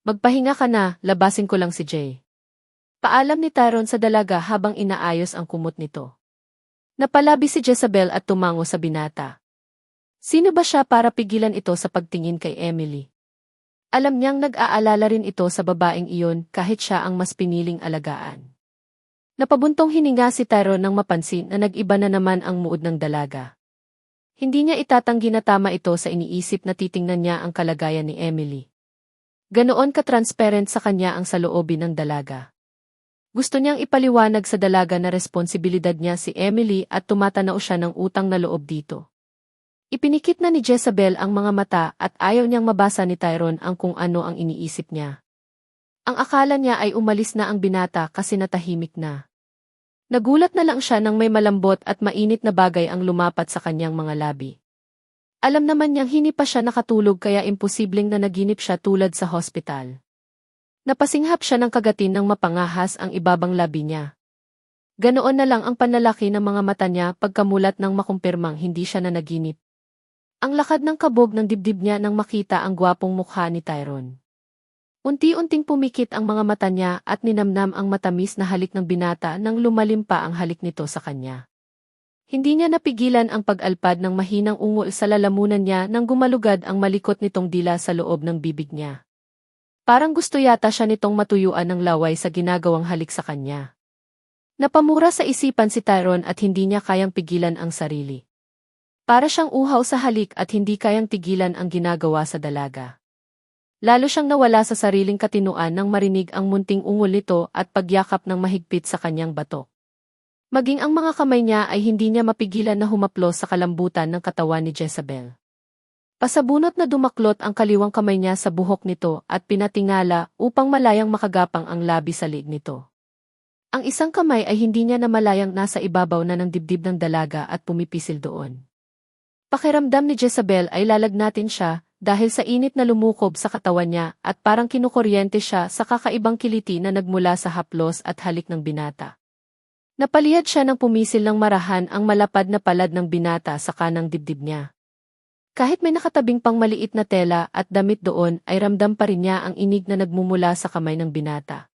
Magpahinga ka na, labasin ko lang si Jay. Paalam ni Tyrone sa dalaga habang inaayos ang kumot nito. Napalabi si Jezabel at tumango sa binata. Sino ba siya para pigilan ito sa pagtingin kay Emily? Alam niyang nag-aalala rin ito sa babaeng iyon kahit siya ang mas piniling alagaan. Napabuntong hininga si Tyrone nang mapansin na nag-iba na naman ang mood ng dalaga. Hindi niya itatanggi na tama ito sa iniisip na titingnan niya ang kalagayan ni Emily. Ganoon ka-transparent sa kanya ang saloobin ng dalaga. Gusto niyang ipaliwanag sa dalaga na responsibilidad niya si Emily at tumatanaw siya ng utang na loob dito. Ipinikit na ni Jezabel ang mga mata at ayaw niyang mabasa ni Tyrone ang kung ano ang iniisip niya. Ang akala niya ay umalis na ang binata kasi natahimik na. Nagulat na lang siya nang may malambot at mainit na bagay ang lumapat sa kanyang mga labi. Alam naman niyang hindi pa siya nakatulog kaya imposibleng na naginip siya tulad sa hospital. Napasinghap siya ng kagatin nang mapangahas ang ibabang labi niya. Ganoon na lang ang panlalaki ng mga mata niya pagkamulat nang makumpirmang hindi siya nanaginip. Ang lakad ng kabog ng dibdib niya nang makita ang gwapong mukha ni Tyrone. Unti-unting pumikit ang mga mata niya at ninamnam ang matamis na halik ng binata nang lumalim pa ang halik nito sa kanya. Hindi niya napigilan ang pag-alpad ng mahinang ungol sa lalamunan niya nang gumalugad ang malikot nitong dila sa loob ng bibig niya. Parang gusto yata siya nitong matuyuan ng laway sa ginagawang halik sa kanya. Napamura sa isipan si Tyrone at hindi niya kayang pigilan ang sarili. Para siyang uhaw sa halik at hindi kayang tigilan ang ginagawa sa dalaga. Lalo siyang nawala sa sariling katinuan nang marinig ang munting ungol nito at pagyakap ng mahigpit sa kanyang batok. Maging ang mga kamay niya ay hindi niya mapigilan na humaplos sa kalambutan ng katawan ni Jezabel. Pasabunot na dumaklot ang kaliwang kamay niya sa buhok nito at pinatingala upang malayang makagapang ang labi sa liig nito. Ang isang kamay ay hindi niya namalayang nasa ibabaw na ng dibdib ng dalaga at pumipisil doon. Pakiramdam ni Jezabel ay lalagnatin siya dahil sa init na lumukob sa katawan niya at parang kinukuryente siya sa kakaibang kiliti na nagmula sa haplos at halik ng binata. Napaliyad siya ng pumisil ng marahan ang malapad na palad ng binata sa kanang dibdib niya. Kahit may nakatabing pang maliit na tela at damit doon ay ramdam pa rin niya ang inig na nagmumula sa kamay ng binata.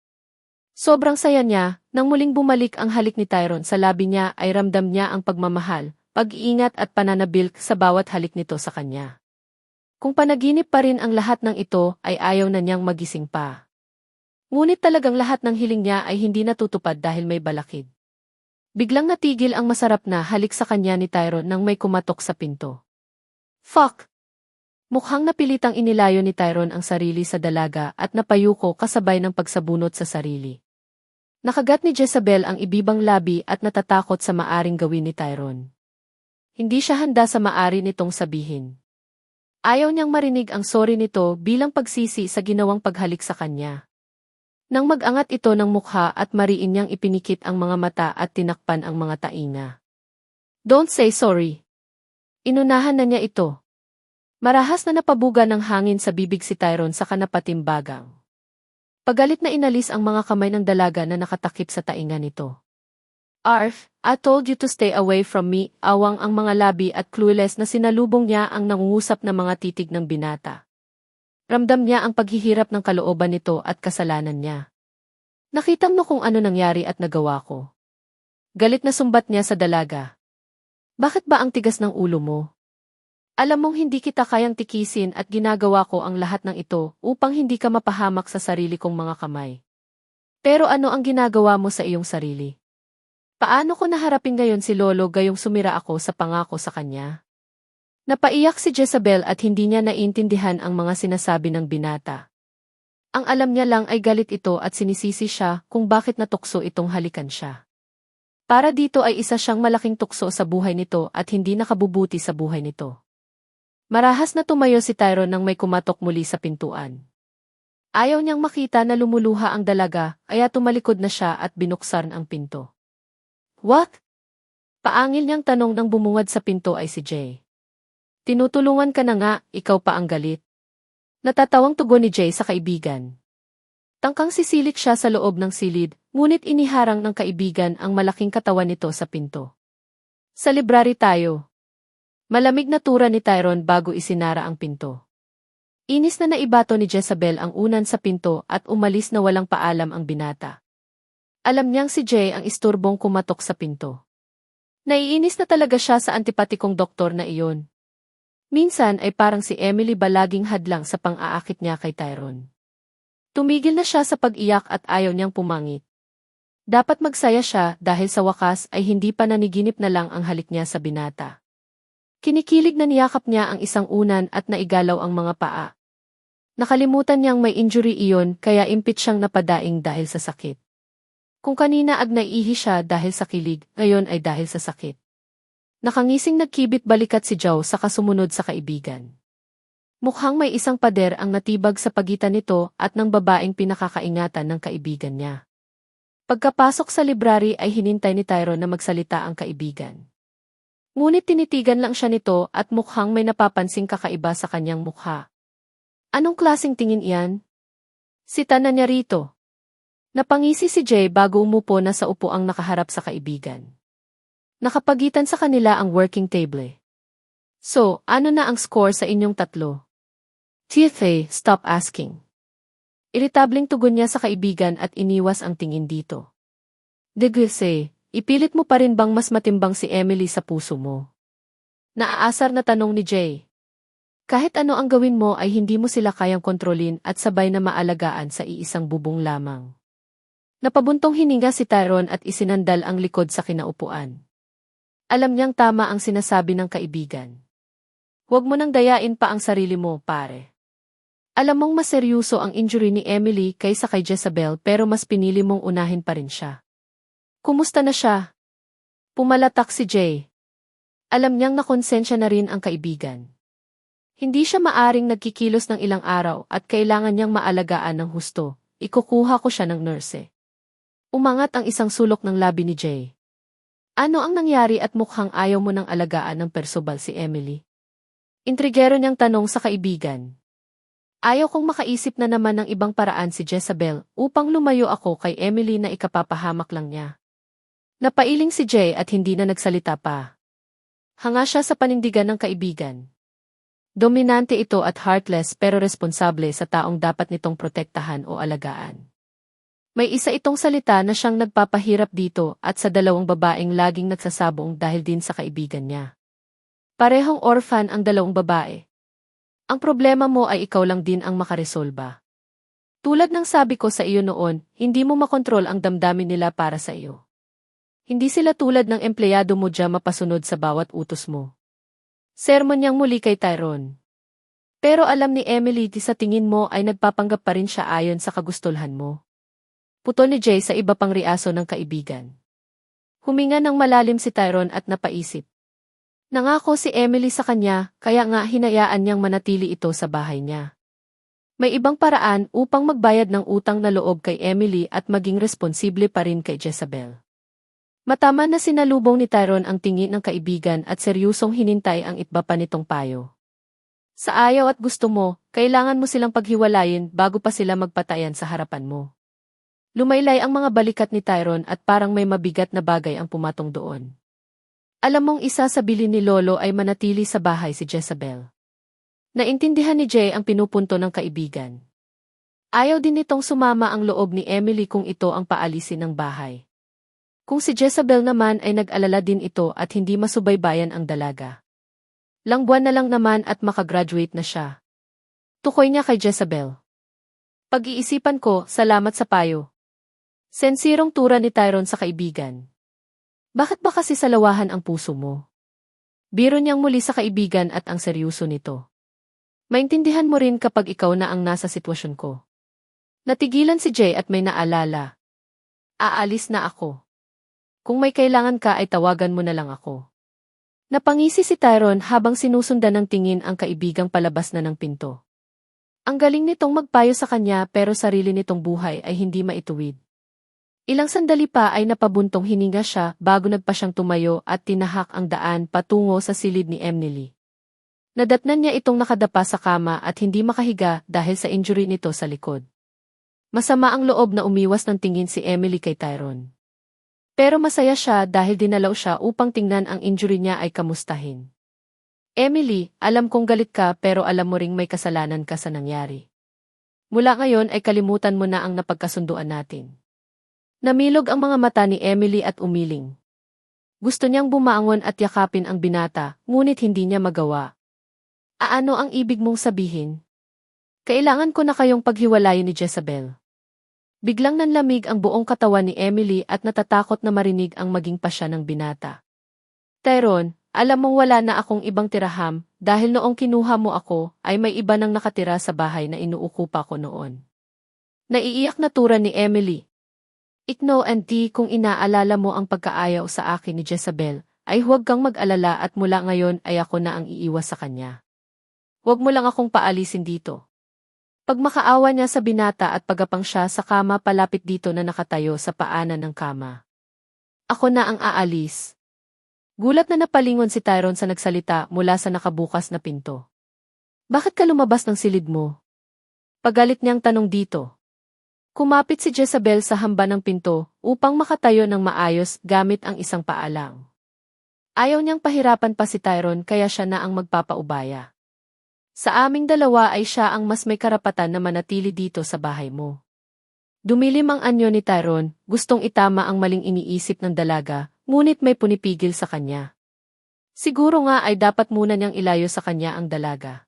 Sobrang saya niya, nang muling bumalik ang halik ni Tyrone sa labi niya ay ramdam niya ang pagmamahal, pag-iingat at pananabil sa bawat halik nito sa kanya. Kung panaginip pa rin ang lahat ng ito ay ayaw na niyang magising pa. Ngunit talagang lahat ng hiling niya ay hindi natutupad dahil may balakid. Biglang natigil ang masarap na halik sa kanya ni Tyrone nang may kumatok sa pinto. Fuck! Mukhang napilitang inilayo ni Tyrone ang sarili sa dalaga at napayuko kasabay ng pagsabunot sa sarili. Nakagat ni Jezabel ang ibibang labi at natatakot sa maaring gawin ni Tyrone. Hindi siya handa sa maari nitong sabihin. Ayaw niyang marinig ang sorry nito bilang pagsisi sa ginawang paghalik sa kanya. Nang mag-angat ito ng mukha at mariin niyang ipinikit ang mga mata at tinakpan ang mga tainga. Don't say sorry. Inunahan na niya ito. Marahas na napabuga ng hangin sa bibig si Tyrone sa kanapatimbagang. Pagalit na inalis ang mga kamay ng dalaga na nakatakip sa tainga nito. Arf, I told you to stay away from me, awang ang mga labi at clueless na sinalubong niya ang nangungusap na mga titig ng binata. Ramdam niya ang paghihirap ng kalooban nito at kasalanan niya. Nakita mo kung ano nangyari at nagawa ko. Galit na sumbat niya sa dalaga. Bakit ba ang tigas ng ulo mo? Alam mong hindi kita kayang tikisin at ginagawa ko ang lahat ng ito upang hindi ka mapahamak sa sarili kong mga kamay. Pero ano ang ginagawa mo sa iyong sarili? Paano ko naharapin ngayon si Lolo gayong sumira ako sa pangako sa kanya? Napaiyak si Jezabel at hindi niya naiintindihan ang mga sinasabi ng binata. Ang alam niya lang ay galit ito at sinisisi siya kung bakit natukso itong halikan siya. Para dito ay isa siyang malaking tukso sa buhay nito at hindi nakabubuti sa buhay nito. Marahas na tumayo si Tyrone nang may kumatok muli sa pintuan. Ayaw niyang makita na lumuluha ang dalaga, kaya tumalikod na siya at binuksan ang pinto. What? Paangil niyang tanong nang bumungad sa pinto ay si Jay. Tinutulungan ka na nga, ikaw pa ang galit. Natatawang tugon ni Jay sa kaibigan. Tangkang sisilik siya sa loob ng silid, ngunit iniharang ng kaibigan ang malaking katawan nito sa pinto. Sa library tayo. Malamig na tura ni Tyrone bago isinara ang pinto. Inis na naibato ni Jezabel ang unan sa pinto at umalis na walang paalam ang binata. Alam niyang si Jay ang isturbong kumatok sa pinto. Naiinis na talaga siya sa antipatikong doktor na iyon. Minsan ay parang si Emily ba laging hadlang sa pang-aakit niya kay Tyrone. Tumigil na siya sa pag-iyak at ayaw niyang pumangit. Dapat magsaya siya dahil sa wakas ay hindi pa naniginip na lang ang halik niya sa binata. Kinikilig na niyakap niya ang isang unan at naigalaw ang mga paa. Nakalimutan niyang may injury iyon kaya impit siyang napadaing dahil sa sakit. Kung kanina naiihi siya dahil sa kilig, ngayon ay dahil sa sakit. Nakangising nagkibit balikat si Joe sa kasumunod sa kaibigan. Mukhang may isang pader ang natibag sa pagitan nito at ng babaeng pinakakaingatan ng kaibigan niya. Pagkapasok sa library ay hinintay ni Tyrone na magsalita ang kaibigan. Ngunit tinitigan lang siya nito at mukhang may napapansing kakaiba sa kanyang mukha. Anong klaseng tingin iyan? Sita na niya rito. Napangisi si Jay bago umupo na sa upuang nakaharap sa kaibigan. Nakapagitan sa kanila ang working table. So, ano na ang score sa inyong tatlo? TFA, stop asking. Iritabling tugon niya sa kaibigan at iniwas ang tingin dito. Deguse, ipilit mo pa rin bang mas matimbang si Emily sa puso mo? Naaasar na tanong ni Jay. Kahit ano ang gawin mo ay hindi mo sila kayang kontrolin at sabay na maalagaan sa iisang bubong lamang. Napabuntong hininga si Tyrone at isinandal ang likod sa kinaupuan. Alam niyang tama ang sinasabi ng kaibigan. Huwag mo nang dayain pa ang sarili mo, pare. Alam mong mas seryoso ang injury ni Emily kaysa kay Jezabel pero mas pinili mong unahin pa rin siya. Kumusta na siya? Pumalatak si Jay. Alam niyang nakonsensya na rin ang kaibigan. Hindi siya maaring nagkikilos ng ilang araw at kailangan niyang maalagaan ng husto. Ikukuha ko siya ng nurse. Umangat ang isang sulok ng labi ni Jay. Ano ang nangyari at mukhang ayaw mo ng alagaan ng persobal si Emily? Intrigero niyang tanong sa kaibigan. Ayaw kong makaisip na naman ng ibang paraan si Jezabel upang lumayo ako kay Emily na ikapapahamak lang niya. Napailing si Jay at hindi na nagsalita pa. Hanga siya sa panindigan ng kaibigan. Dominante ito at heartless pero responsable sa taong dapat nitong protektahan o alagaan. May isa itong salita na siyang nagpapahirap dito at sa dalawang babaeng laging nagsasabong dahil din sa kaibigan niya. Parehong orphan ang dalawang babae. Ang problema mo ay ikaw lang din ang makaresolba. Tulad ng sabi ko sa iyo noon, hindi mo makontrol ang damdamin nila para sa iyo. Hindi sila tulad ng empleyado mo diyan mapasunod sa bawat utos mo. Sermon niyang muli kay Tyrone. Pero alam ni Emily sa tingin mo ay nagpapanggap pa rin siya ayon sa kagustolhan mo. Putol ni Jay sa iba pang reaso ng kaibigan. Huminga ng malalim si Tyrone at napaisip. Nangako si Emily sa kanya, kaya nga hinayaan niyang manatili ito sa bahay niya. May ibang paraan upang magbayad ng utang na loob kay Emily at maging responsible pa rin kay Jezabel. Matama na sinalubong ni Tyrone ang tingin ng kaibigan at seryosong hinintay ang itba pa nitong payo. Sa ayaw at gusto mo, kailangan mo silang paghiwalayin bago pa sila magpatayan sa harapan mo. Lumaylay ang mga balikat ni Tyrone at parang may mabigat na bagay ang pumatong doon. Alam mong isa sa bilin ni Lolo ay manatili sa bahay si Jezabel. Naintindihan ni Jay ang pinupunto ng kaibigan. Ayaw din nitong sumama ang loob ni Emily kung ito ang paalisin ng bahay. Kung si Jezabel naman ay nag-alala din ito at hindi masubaybayan ang dalaga. Lang buwan na lang naman at makagraduate na siya. Tukoy niya kay Jezabel. Pag-iisipan ko, salamat sa payo. Sensirong tura ni Tyrone sa kaibigan. Bakit ba kasi salawahan ang puso mo? Biro niyang muli sa kaibigan at ang seryoso nito. Maintindihan mo rin kapag ikaw na ang nasa sitwasyon ko. Natigilan si Jay at may naalala. Aalis na ako. Kung may kailangan ka ay tawagan mo na lang ako. Napangisi si Tyrone habang sinusundan ng tingin ang kaibigang palabas na ng pinto. Ang galing nitong magpayo sa kanya pero sarili nitong buhay ay hindi maituwid. Ilang sandali pa ay napabuntong hininga siya bago nagpa siyang tumayo at tinahak ang daan patungo sa silid ni Emily. Nadatnan niya itong nakadapa sa kama at hindi makahiga dahil sa injury nito sa likod. Masama ang loob na umiwas ng tingin si Emily kay Tyrone. Pero masaya siya dahil dinalaw siya upang tingnan ang injury niya ay kamustahin. Emily, alam kong galit ka pero alam mo ring may kasalanan ka sa nangyari. Mula ngayon ay kalimutan mo na ang napagkasunduan natin. Namilog ang mga mata ni Emily at umiling. Gusto niyang bumangon at yakapin ang binata, ngunit hindi niya magawa. Ano ang ibig mong sabihin? Kailangan ko na kayong paghiwalayin ni Jezabel. Biglang nanlamig ang buong katawan ni Emily at natatakot na marinig ang maging pasya ng binata. Tyrone, alam mong wala na akong ibang tiraham, dahil noong kinuha mo ako, ay may iba nang nakatira sa bahay na inuukupa ko noon. Naiiyak na tura ni Emily. Ikno auntie, kung inaalala mo ang pagkaayaw sa akin ni Jezabel, ay huwag kang mag-alala at mula ngayon ay ako na ang iiwas sa kanya. Huwag mo lang akong paalisin dito. Pag makaawa niya sa binata at pagapang siya sa kama palapit dito na nakatayo sa paanan ng kama. Ako na ang aalis. Gulat na napalingon si Tyrone sa nagsalita mula sa nakabukas na pinto. Bakit ka lumabas ng silid mo? Pagalit niyang tanong dito. Kumapit si Jezabel sa hamba ng pinto upang makatayo ng maayos gamit ang isang paalang. Ayaw niyang pahirapan pa si Tyrone kaya siya na ang magpapaubaya. Sa aming dalawa ay siya ang mas may karapatan na manatili dito sa bahay mo. Dumilim ang anyo ni Tyrone, gustong itama ang maling iniisip ng dalaga, ngunit may punipigil sa kanya. Siguro nga ay dapat muna niyang ilayo sa kanya ang dalaga.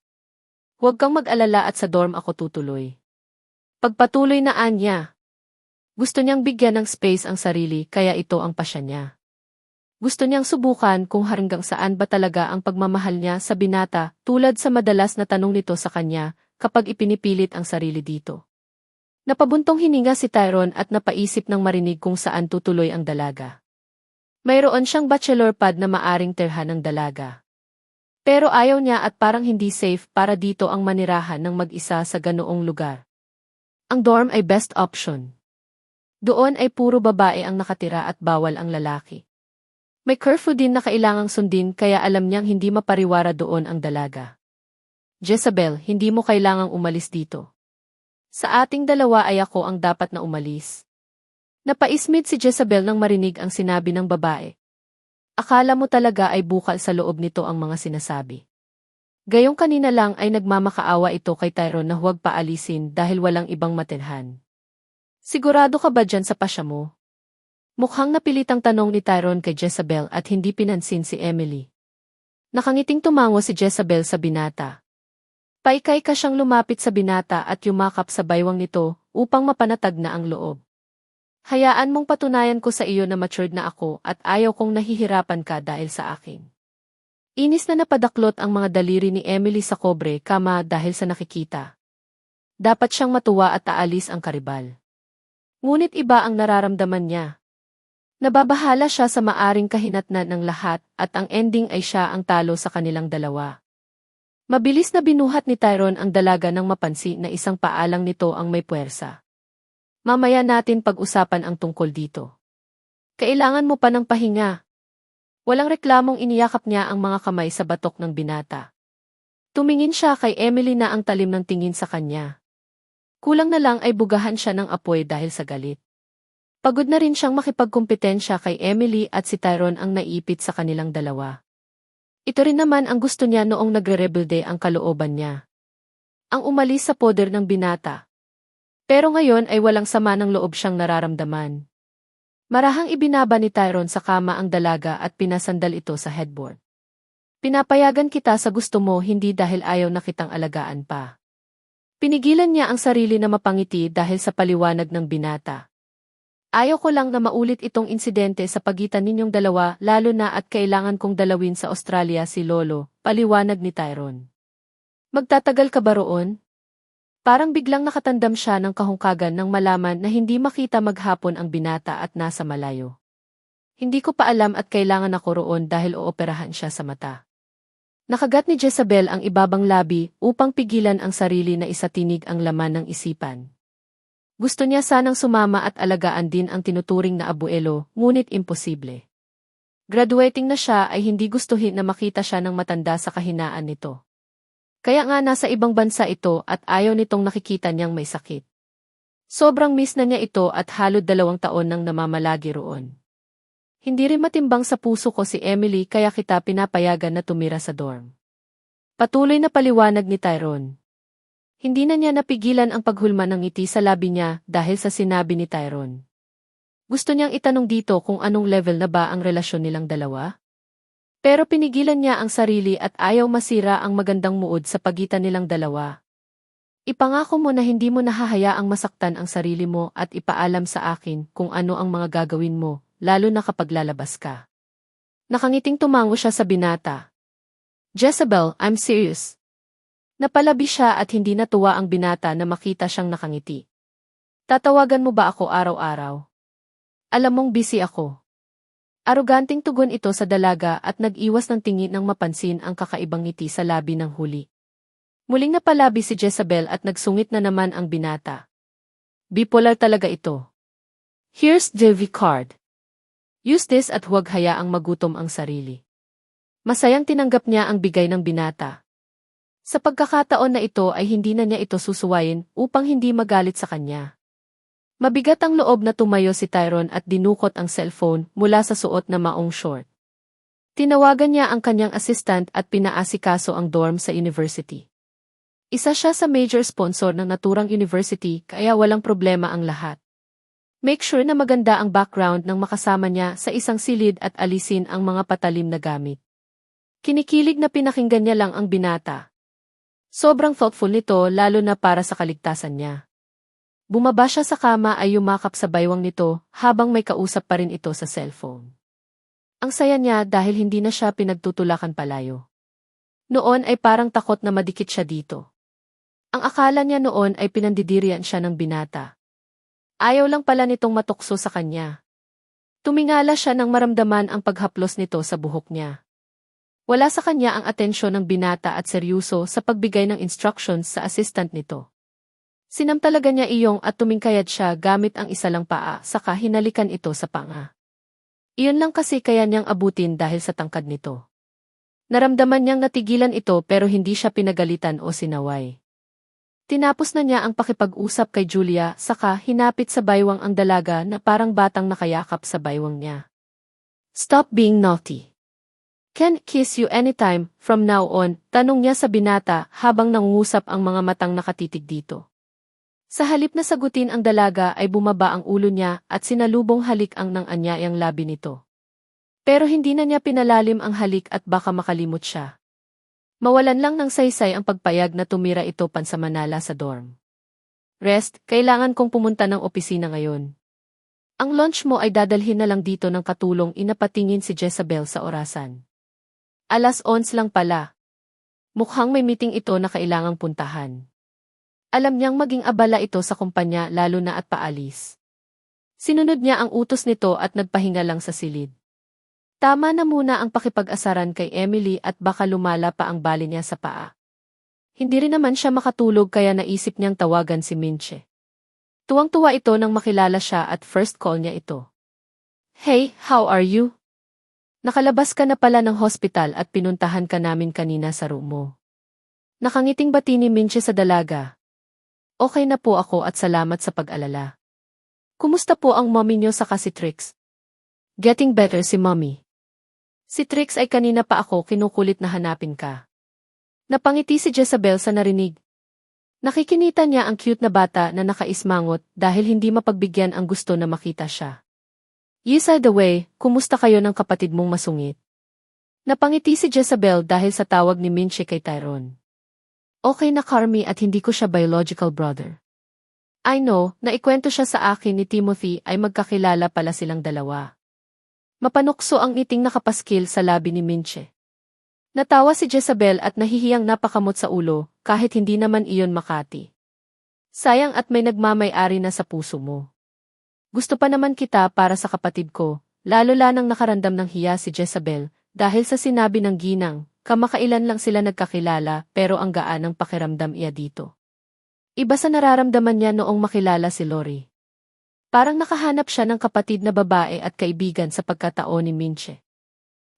Huwag kang mag-alala at sa dorm ako tutuloy. Pagpatuloy na anya. Gusto niyang bigyan ng space ang sarili kaya ito ang pasya niya. Gusto niyang subukan kung hanggang saan ba talaga ang pagmamahal niya sa binata tulad sa madalas na tanong nito sa kanya kapag ipinipilit ang sarili dito. Napabuntong hininga si Tyrone at napaisip ng marinig kung saan tutuloy ang dalaga. Mayroon siyang bachelor pad na maaring terhan ng dalaga. Pero ayaw niya at parang hindi safe para dito ang manirahan ng mag-isa sa ganoong lugar. Ang dorm ay best option. Doon ay puro babae ang nakatira at bawal ang lalaki. May curfew din na kailangang sundin kaya alam niyang hindi mapariwara doon ang dalaga. Jezabel, hindi mo kailangang umalis dito. Sa ating dalawa ay ako ang dapat na umalis. Napaismid si Jezabel nang marinig ang sinabi ng babae. Akala mo talaga ay bukal sa loob nito ang mga sinasabi. Gayong kanina lang ay nagmamakaawa ito kay Tyrone na huwag paalisin dahil walang ibang matirhan. Sigurado ka ba dyan sa pasya mo? Mukhang napilitang tanong ni Tyrone kay Jezabel at hindi pinansin si Emily. Nakangiting tumango si Jezabel sa binata. Paikay ka siyang lumapit sa binata at yumakap sa baywang nito upang mapanatag na ang loob. Hayaan mong patunayan ko sa iyo na matured na ako at ayaw kong nahihirapan ka dahil sa akin. Inis na napadaklot ang mga daliri ni Emily sa kobre kama dahil sa nakikita. Dapat siyang matuwa at aalis ang karibal. Ngunit iba ang nararamdaman niya. Nababahala siya sa maaring kahinatnan ng lahat at ang ending ay siya ang talo sa kanilang dalawa. Mabilis na binuhat ni Tyrone ang dalaga nang mapansin na isang paalang nito ang may puwersa. Mamaya natin pag-usapan ang tungkol dito. Kailangan mo pa ng pahinga. Walang reklamong iniyakap niya ang mga kamay sa batok ng binata. Tumingin siya kay Emily na ang talim ng tingin sa kanya. Kulang na lang ay bugahan siya ng apoy dahil sa galit. Pagod na rin siyang makipagkumpetensya kay Emily at si Tyrone ang naipit sa kanilang dalawa. Ito rin naman ang gusto niya noong nagre-rebelde ang kalooban niya. Ang umalis sa poder ng binata. Pero ngayon ay walang sama ng loob siyang nararamdaman. Marahang ibinaba ni Tyrone sa kama ang dalaga at pinasandal ito sa headboard. Pinapayagan kita sa gusto mo hindi dahil ayaw na kitang alagaan pa. Pinigilan niya ang sarili na mapangiti dahil sa paliwanag ng binata. Ayaw ko lang na maulit itong insidente sa pagitan ninyong dalawa lalo na at kailangan kong dalawin sa Australia si Lolo, paliwanag ni Tyrone. Magtatagal ka ba roon? Parang biglang nakatandam siya ng kahungkagan nang malaman na hindi makita maghapon ang binata at nasa malayo. Hindi ko pa alam at kailangan ako roon dahil ooperahan siya sa mata. Nakagat ni Jezabel ang ibabang labi upang pigilan ang sarili na isatinig ang laman ng isipan. Gusto niya sanang sumama at alagaan din ang tinuturing na abuelo, ngunit imposible. Graduating na siya ay hindi gustuhin na makita siya ng matanda sa kahinaan nito. Kaya nga nasa ibang bansa ito at ayaw nitong nakikita niyang may sakit. Sobrang miss na niya ito at halod 2 taon nang namamalagi roon. Hindi rin matimbang sa puso ko si Emily kaya kita pinapayagan na tumira sa dorm. Patuloy na paliwanag ni Tyrone. Hindi na niya napigilan ang paghulma ng ngiti sa labi niya dahil sa sinabi ni Tyrone. Gusto niyang itanong dito kung anong level na ba ang relasyon nilang dalawa? Pero pinigilan niya ang sarili at ayaw masira ang magandang mood sa pagitan nilang dalawa. Ipangako mo na hindi mo nahahayaang masaktan ang sarili mo at ipaalam sa akin kung ano ang mga gagawin mo, lalo na kapag lalabas ka. Nakangiting tumango siya sa binata. Jezebel, I'm serious. Napalabi siya at hindi natuwa ang binata na makita siyang nakangiti. Tatawagan mo ba ako araw-araw? Alam mong busy ako. Aroganting tugon ito sa dalaga at nag-iwas ng tingin nang mapansin ang kakaibang ngiti sa labi ng huli. Muling napalabi si Jezebel at nagsungit na naman ang binata. Bipolar talaga ito. Here's the card. Use this at huwag hayaang magutom ang sarili. Masayang tinanggap niya ang bigay ng binata. Sa pagkakataon na ito ay hindi na niya ito susuwayin upang hindi magalit sa kanya. Mabigat ang loob na tumayo si Tyrone at dinukot ang cellphone mula sa suot na maong short. Tinawagan niya ang kanyang assistant at pinaasikaso ang dorm sa university. Isa siya sa major sponsor ng naturang university kaya walang problema ang lahat. Make sure na maganda ang background ng makasama niya sa isang silid at alisin ang mga patalim na gamit. Kinikilig na pinakinggan niya lang ang binata. Sobrang thoughtful nito lalo na para sa kaligtasan niya. Bumaba siya sa kama ay yumakap sa baywang nito habang may kausap pa rin ito sa cellphone. Ang saya niya dahil hindi na siya pinagtutulakan palayo. Noon ay parang takot na madikit siya dito. Ang akala niya noon ay pinandidirian siya ng binata. Ayaw lang pala nitong matukso sa kanya. Tumingala siya nang maramdaman ang paghaplos nito sa buhok niya. Wala sa kanya ang atensyon ng binata at seryoso sa pagbigay ng instructions sa assistant nito. Sinamtalaga niya iyong at tumingkayad siya gamit ang isa lang paa saka hinalikan ito sa panga. Iyon lang kasi kaya niyang abutin dahil sa tangkad nito. Naramdaman niyang natigilan ito pero hindi siya pinagalitan o sinaway. Tinapos na niya ang pakipag-usap kay Julia saka hinapit sa baywang ang dalaga na parang batang nakayakap sa baywang niya. Stop being naughty. Can kiss you anytime from now on, tanong niya sa binata habang nangungusap ang mga matang nakatitig dito. Sa halip na sagutin ang dalaga ay bumaba ang ulo niya at sinalubong halik ang nang anyayang labi nito. Pero hindi na niya pinalalim ang halik at baka makalimot siya. Mawalan lang ng saysay ang pagpayag na tumira ito pansamanala sa dorm. Rest, kailangan kong pumunta ng opisina ngayon. Ang lunch mo ay dadalhin na lang dito ng katulong inapatingin si Jezebel sa orasan. 11:00 lang pala. Mukhang may meeting ito na kailangang puntahan. Alam niyang maging abala ito sa kumpanya lalo na at paalis. Sinunod niya ang utos nito at nagpahinga lang sa silid. Tama na muna ang pakipag-asaran kay Emily at baka lumala pa ang bali niya sa paa. Hindi rin naman siya makatulog kaya naisip niyang tawagan si Minche. Tuwang-tuwa ito nang makilala siya at first call niya ito. Hey, how are you? Nakalabas ka na pala ng hospital at pinuntahan ka namin kanina sa room mo. Nakangiting bati ni Minche sa dalaga. Okay na po ako at salamat sa pag-alala. Kumusta po ang mommy niyo saka si Trix? Getting better si mommy. Si Trix ay kanina pa ako kinukulit na hanapin ka. Napangiti si Jezebel sa narinig. Nakikinita niya ang cute na bata na nakaismangot dahil hindi mapagbigyan ang gusto na makita siya. Yes, by the way, kumusta kayo ng kapatid mong masungit? Napangiti si Jezebel dahil sa tawag ni Minche kay Tyrone. Okay na Carmi at hindi ko siya biological brother. I know, naikwento siya sa akin ni Timothy ay magkakilala pala silang dalawa. Mapanukso ang ngiting nakapaskil sa labi ni Minche. Natawa si Jezebel at nahihiyang napakamot sa ulo kahit hindi naman iyon makati. Sayang at may nagmamay-ari na sa puso mo. Gusto pa naman kita para sa kapatid ko, lalo nang nakaramdam ng hiya si Jezebel dahil sa sinabi ng ginang, kamakailan lang sila nagkakilala pero ang gaan ng pakiramdam iya dito. Iba sa nararamdaman niya noong makilala si Lori. Parang nakahanap siya ng kapatid na babae at kaibigan sa pagkataon ni Minche.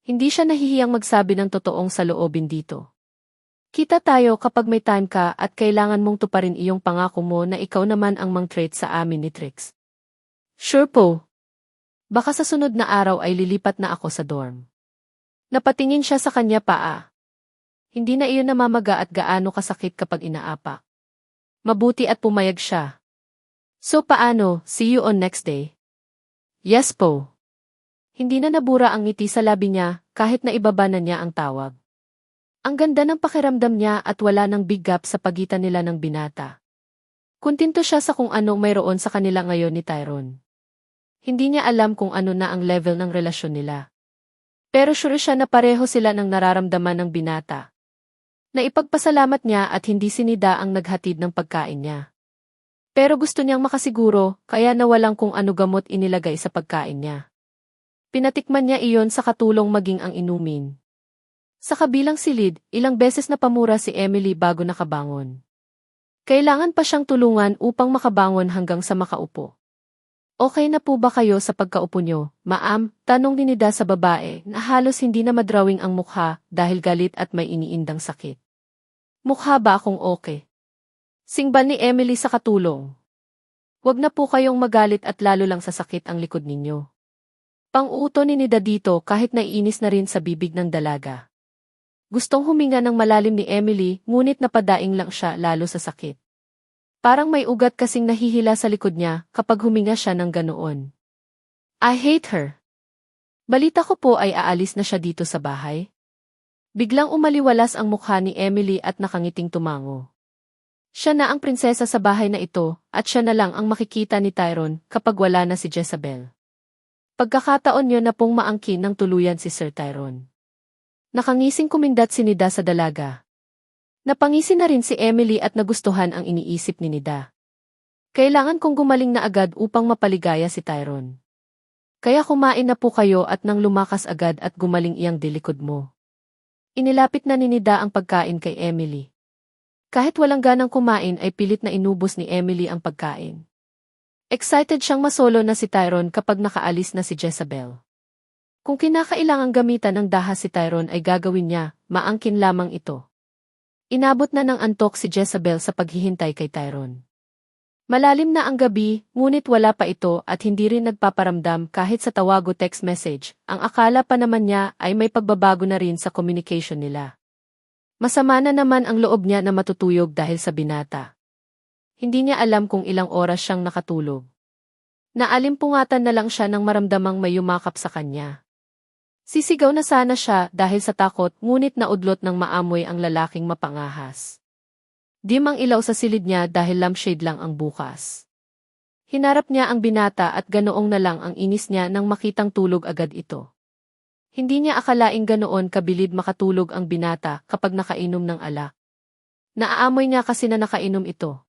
Hindi siya nahihiyang magsabi ng totoong saloobin dito. Kita tayo kapag may time ka at kailangan mong tuparin iyong pangako mo na ikaw naman ang mang-treat sa amin ni Trix. Sure po. Baka sa sunod na araw ay lilipat na ako sa dorm. Napatingin siya sa kanya paa. Hindi na iyon namamaga at gaano kasakit kapag inaapak. Mabuti at pumayag siya. So paano, see you on next day? Yes po. Hindi na nabura ang ngiti sa labi niya kahit na ibaba na niya ang tawag. Ang ganda ng pakiramdam niya at wala nang big gap sa pagitan nila ng binata. Kuntinto siya sa kung anong mayroon sa kanila ngayon ni Tyrone. Hindi niya alam kung ano na ang level ng relasyon nila. Pero sure siya na pareho sila ng nararamdaman ng binata. Naipagpasalamat niya at hindi sinida ang naghatid ng pagkain niya. Pero gusto niyang makasiguro kaya nawalang kung ano gamot inilagay sa pagkain niya. Pinatikman niya iyon sa katulong maging ang inumin. Sa kabilang silid, ilang beses na pamura si Emily bago nakabangon. Kailangan pa siyang tulungan upang makabangon hanggang sa makaupo. Okay na po ba kayo sa pagkaupo niyo, ma'am? Tanong ni Nida sa babae na halos hindi na madrawing ang mukha dahil galit at may iniindang sakit. Mukha ba akong okay? Singbal ni Emily sa katulong. Huwag na po kayong magalit at lalo lang sasakit ang likod ninyo. Pang-uuto ni Nida dito kahit naiinis na rin sa bibig ng dalaga. Gustong huminga ng malalim ni Emily, ngunit napadaing lang siya lalo sa sakit. Parang may ugat kasing nahihila sa likod niya kapag huminga siya ng ganoon. I hate her. Balita ko po ay aalis na siya dito sa bahay. Biglang umaliwalas ang mukha ni Emily at nakangiting tumango. Siya na ang prinsesa sa bahay na ito at siya na lang ang makikita ni Tyrone kapag wala na si Jezabel. Pagkakataon niyo na pong maangkin ng tuluyan si Sir Tyrone. Nakangising kumindat si Nida sa dalaga. Napangisi na rin si Emily at nagustuhan ang iniisip ni Nida. Kailangan kong gumaling na agad upang mapaligaya si Tyrone. Kaya kumain na po kayo at nang lumakas agad at gumaling iyang dilikod mo. Inilapit na ni Nida ang pagkain kay Emily. Kahit walang ganang kumain ay pilit na inubos ni Emily ang pagkain. Excited siyang masolo na si Tyrone kapag nakaalis na si Jezabel. Kung kinakailangang gamitan ng dahas si Tyrone ay gagawin niya, maangkin lamang ito. Inabot na ng antok si Jezabel sa paghihintay kay Tyrone. Malalim na ang gabi, ngunit wala pa ito at hindi rin nagpaparamdam kahit sa tawag o text message. Ang akala pa naman niya ay may pagbabago na rin sa communication nila. Masama na naman ang loob niya na matutuyog dahil sa binata. Hindi niya alam kung ilang oras siyang nakatulog. Naalimpungatan na lang siya nang maramdamang may yumakap sa kanya. Sisigaw na sana siya dahil sa takot ngunit naudlot ng maamoy ang lalaking mapangahas. Dim ang ilaw sa silid niya dahil lampshade lang ang bukas. Hinarap niya ang binata at ganoong na lang ang inis niya nang makitang tulog agad ito. Hindi niya akalaing ganoon kabilib makatulog ang binata kapag nakainom ng alak. Naaamoy niya kasi na nakainom ito.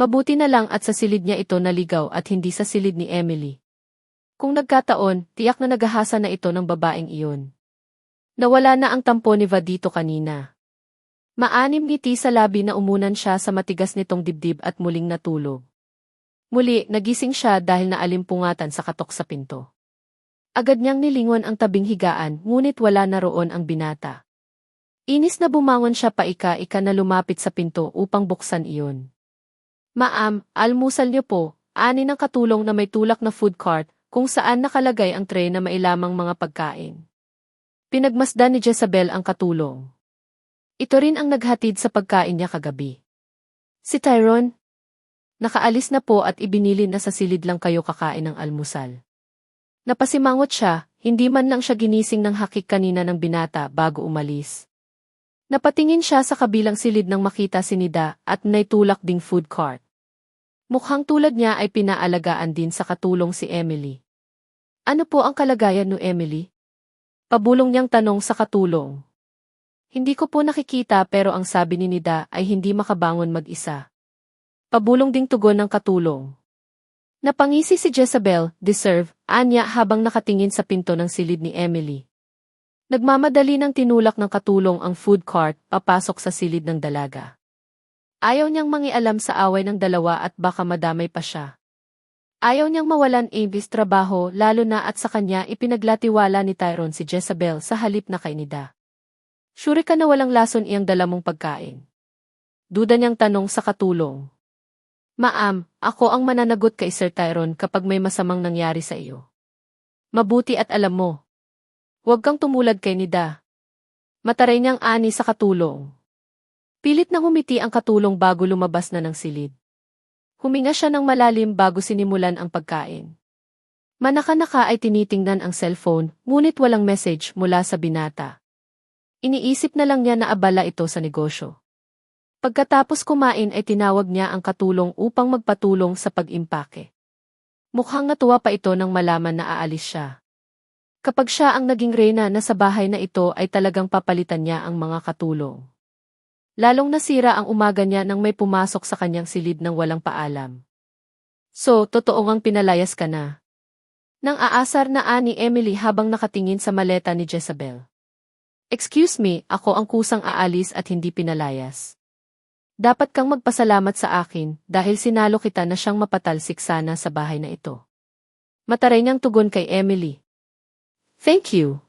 Mabuti na lang at sa silid niya ito naligaw at hindi sa silid ni Emily. Kung nagkataon, tiyak na naghahasa na ito ng babaeng iyon. Nawala na ang tampo ni Va dito kanina. Maanim ngiti sa labi na umunan siya sa matigas nitong dibdib at muling natulog. Muli, nagising siya dahil naalimpungatan sa katok sa pinto. Agad niyang nilingon ang tabing higaan ngunit wala na roon ang binata. Inis na bumangon siya paika-ika na lumapit sa pinto upang buksan iyon. Ma'am, almusal niyo po, ani ng katulong na may tulak na food cart, kung saan nakalagay ang tray na mailamang mga pagkain. Pinagmasdan ni Jezabel ang katulong. Ito rin ang naghatid sa pagkain niya kagabi. Si Tyrone? Nakaalis na po at ibinili na sa silid lang kayo kakain ng almusal. Napasimangot siya, hindi man lang siya ginising ng hakik kanina ng binata bago umalis. Napatingin siya sa kabilang silid nang makita si Nida at may tulak ding food cart. Mukhang tulad niya ay pinaalagaan din sa katulong si Emily. Ano po ang kalagayan ni Emily? Pabulong niyang tanong sa katulong. Hindi ko po nakikita pero ang sabi ni Nida ay hindi makabangon mag-isa. Pabulong ding tugon ng katulong. Napangisi si Jezabel, deserve, anya habang nakatingin sa pinto ng silid ni Emily. Nagmamadali ng tinulak ng katulong ang food cart papasok sa silid ng dalaga. Ayaw niyang mangialam sa away ng dalawa at baka madamay pa siya. Ayaw niyang mawalan ibis trabaho lalo na at sa kanya ipinaglatiwala ni Tyrone si Jezabel sa halip na kay Nida. Sure ka na walang lason iyang dala mong pagkain? Duda niyang tanong sa katulong. Ma'am, ako ang mananagot kay Sir Tyrone kapag may masamang nangyari sa iyo. Mabuti at alam mo. Huwag kang tumulad kay Nida. Mataray niyang ani sa katulong. Pilit nang umiti ang katulong bago lumabas na ng silid. Huminga siya ng malalim bago sinimulan ang pagkain. Manaka-naka ay tinitingnan ang cellphone, ngunit walang message mula sa binata. Iniisip na lang niya na abala ito sa negosyo. Pagkatapos kumain ay tinawag niya ang katulong upang magpatulong sa pag-impake. Mukhang natuwa pa ito nang malaman na aalis siya. Kapag siya ang naging reyna na sa bahay na ito ay talagang papalitan niya ang mga katulong. Lalong nasira ang umaga niya nang may pumasok sa kanyang silid ng walang paalam. So, totoo ngang pinalayas ka na. Nang aasar na ani Emily habang nakatingin sa maleta ni Jezabel. Excuse me, ako ang kusang aalis at hindi pinalayas. Dapat kang magpasalamat sa akin dahil sinalo kita na siyang mapatalsik sana sa bahay na ito. Mataray niyang tugon kay Emily. Thank you.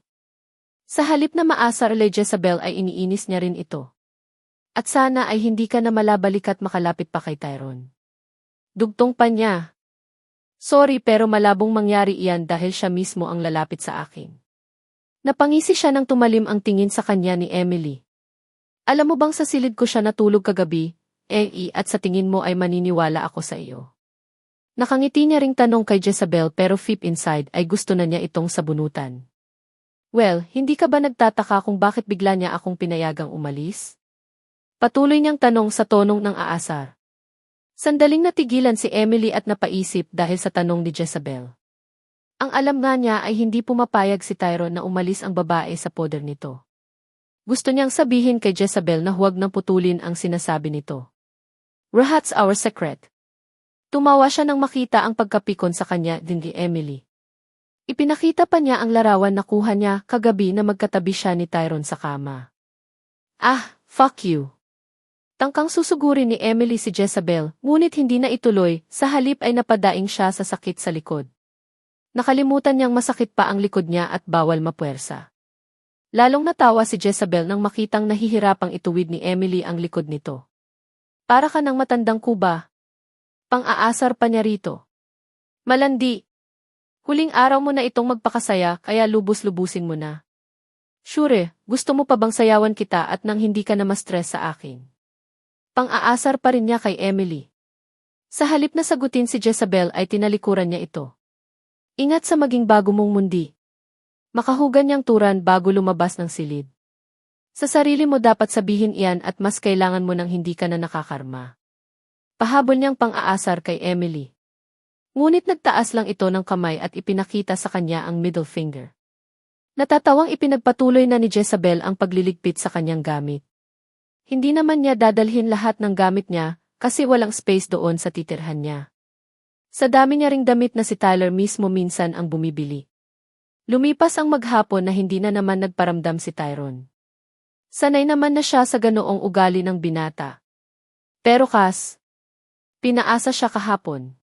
Sa halip na maasar kay Jezabel ay iniinis niya rin ito. At sana ay hindi ka na malabalik at makalapit pa kay Tyrone. Dugtong pa niya. Sorry pero malabong mangyari iyan dahil siya mismo ang lalapit sa akin. Napangisi siya nang tumalim ang tingin sa kanya ni Emily. Alam mo bang sa silid ko siya natulog kagabi, at sa tingin mo ay maniniwala ako sa iyo. Nakangiti niya ring tanong kay Jezabel pero deep inside ay gusto na niya itong sabunutan. Well, hindi ka ba nagtataka kung bakit bigla niya akong pinayagang umalis? Patuloy niyang tanong sa tonong ng aasar. Sandaling natigilan si Emily at napaisip dahil sa tanong ni Jezabel. Ang alam nga niya ay hindi pumapayag si Tyrone na umalis ang babae sa poder nito. Gusto niyang sabihin kay Jezabel na huwag nang putulin ang sinasabi nito. That's our secret. Tumawa siya nang makita ang pagkapikon sa kanya din ni Emily. Ipinakita pa niya ang larawan na kuha niya kagabi na magkatabi siya ni Tyrone sa kama. Ah, fuck you. Tangkang susugurin ni Emily si Jezabel, ngunit hindi na ituloy, sa halip ay napadaing siya sa sakit sa likod. Nakalimutan niyang masakit pa ang likod niya at bawal mapuwersa. Lalong natawa si Jezabel nang makitang nahihirapang ituwid ni Emily ang likod nito. Para ka ng matandang kuba. Pang-aasar pa niya rito. Malandi. Huling araw mo na itong magpakasaya kaya lubos-lubusin mo na. Sure, gusto mo pa bang sayawan kita at nang hindi ka na ma-stress sa akin? Pang-aasar pa rin niya kay Emily. Sa halip na sagutin si Jezabel ay tinalikuran niya ito. Ingat sa maging bago mong mundi. Makahugan niyang turan bago lumabas ng silid. Sa sarili mo dapat sabihin iyan at mas kailangan mo nang hindi ka na nakakarma. Pahabol niyang pang-aasar kay Emily. Ngunit nagtaas lang ito ng kamay at ipinakita sa kanya ang middle finger. Natatawang ipinagpatuloy na ni Jezabel ang pagliligpit sa kanyang gamit. Hindi naman niya dadalhin lahat ng gamit niya kasi walang space doon sa titirhan niya. Sa dami niya ring damit na si Tyler mismo minsan ang bumibili. Lumipas ang maghapon na hindi na naman nagparamdam si Tyrone. Sanay naman na siya sa ganoong ugali ng binata. Pero pinaasa siya kahapon.